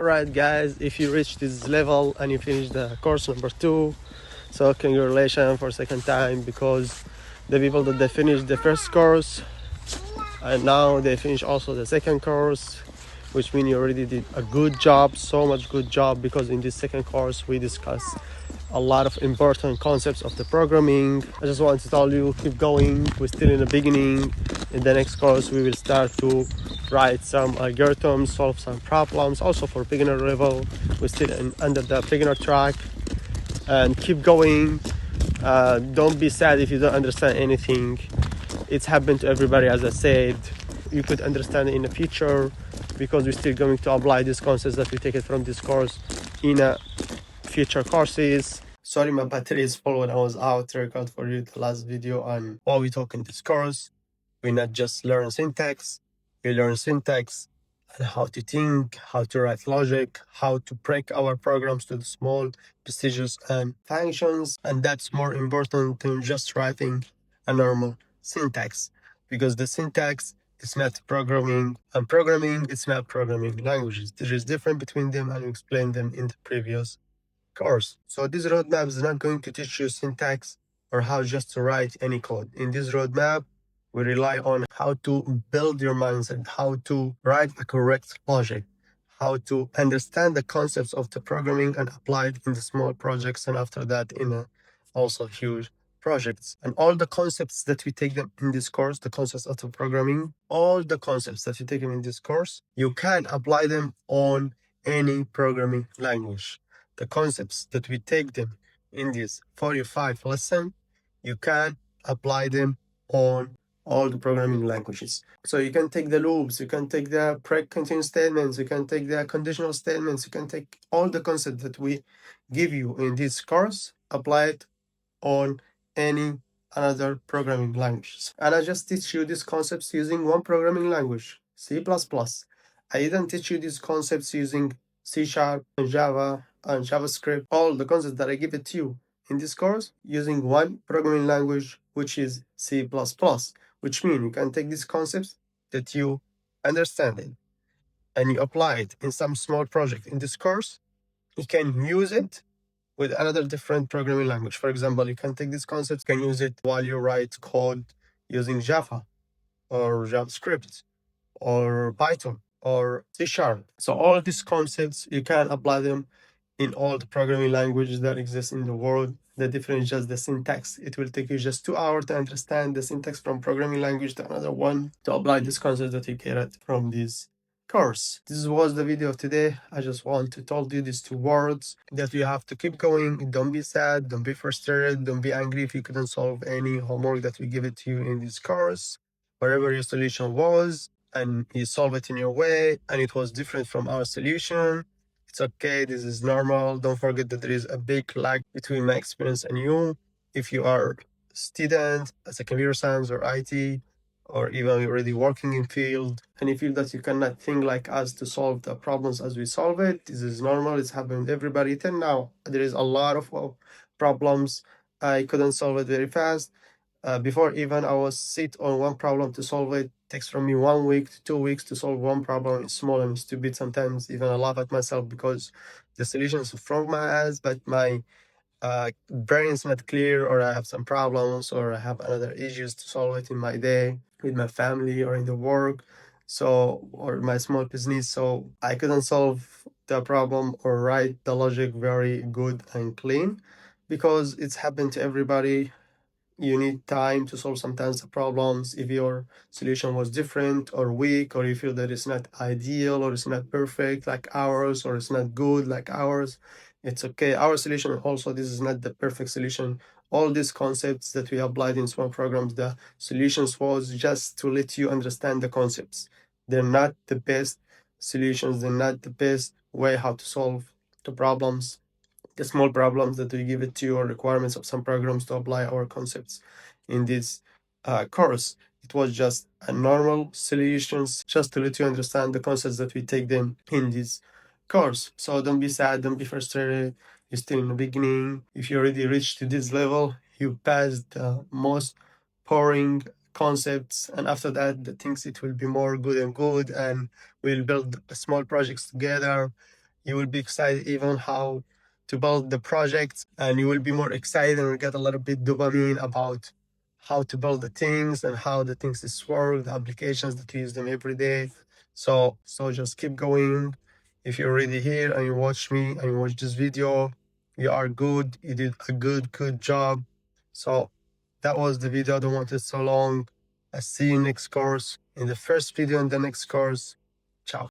Alright guys, if you reach this level and you finish the course number 2, so congratulations for second time, because the people that they finished the first course and now they finish also the second course, which means you already did a good job, so much good job, because in this second course we discuss a lot of important concepts of the programming. I just want to tell you, keep going, we're still in the beginning. In the next course we will start to write some algorithms, solve some problems. Also for beginner level, we're still under the beginner track. And keep going. Don't be sad if you don't understand anything. It's happened to everybody, as I said. You could understand it in the future, because we're still going to apply these concepts that we take it from this course in future courses. Sorry, my battery is full when I was out to record for you the last video on what we talk in this course. We not just learn syntax, we learn syntax and how to think, how to write logic, how to break our programs to the small procedures and functions. And that's more important than just writing a normal syntax, because the syntax is not programming, and programming is not programming languages. There is difference between them, and we explained them in the previous course. So this roadmap is not going to teach you syntax or how just to write any code. In this roadmap, we rely on how to build your mindset, how to write a correct logic, how to understand the concepts of the programming and apply it in the small projects, and after that in also huge projects. And all the concepts that we take them in this course, the concepts of the programming, all the concepts that you take them in this course, you can apply them on any programming language. The concepts that we take them in this 45 lesson, you can apply them on all the programming languages. So you can take the loops, you can take the pre-condition statements, you can take the conditional statements, you can take all the concepts that we give you in this course, apply it on any another programming languages. And I just teach you these concepts using one programming language, C++. I didn't teach you these concepts using C# and Java and JavaScript. All the concepts that I give it to you in this course using one programming language, which is C++, which means you can take these concepts that you understand it and you apply it in some small project in this course. You can use it with another different programming language. For example, you can take these concepts, can use it while you write code using Java or JavaScript or Python or C#. So all these concepts, you can apply them in all the programming languages that exist in the world. The difference is just the syntax. It will take you just 2 hours to understand the syntax from programming language to another one to apply this concept that you get from this course. This was the video of today. I just want to tell you these 2 words, that you have to keep going. Don't be sad, don't be frustrated, don't be angry if you couldn't solve any homework that we give it to you in this course. Whatever your solution was, and you solve it in your way, and it was different from our solution, it's okay, this is normal. Don't forget that there is a big lag between my experience and you. If you are a student as a computer science or IT, or even already working in field, and you feel that you cannot think like us to solve the problems as we solve it, this is normal. It's happened to everybody. Till now, there is a lot of problems. I couldn't solve it very fast. Before even I was sit on one problem to solve it. Takes from me 1 week to 2 weeks to solve one problem. It's small and stupid. Sometimes even I laugh at myself because the solution is from my eyes, but my brain is not clear, or I have some problems, or I have other issues to solve it in my day with my family or in the work, so, or my small business. So I couldn't solve the problem or write the logic very good and clean, because it's happened to everybody. You need time to solve sometimes the problems. If your solution was different or weak, or you feel that it's not ideal or it's not perfect like ours, or it's not good like ours, it's okay. Our solution also, this is not the perfect solution. All these concepts that we applied in small programs, the solutions was just to let you understand the concepts. They're not the best solutions, they're not the best way how to solve the problems, the small problems that we give it to you, or requirements of some programs to apply our concepts in this course. It was just a normal solutions, just to let you understand the concepts that we take them in this course. So don't be sad, don't be frustrated. You're still in the beginning. If you already reached to this level, you passed the most boring concepts, and after that the things, it will be more good and good, and we'll build small projects together. You will be excited even how to build the project, and you will be more excited and get a little bit dopamine about how to build the things and how the things is work, the applications that you use them every day. So just keep going. If you're already here and you watch me and you watch this video, you are good. You did a good job. So that was the video. I don't want it so long. I see you next course in the first video in the next course.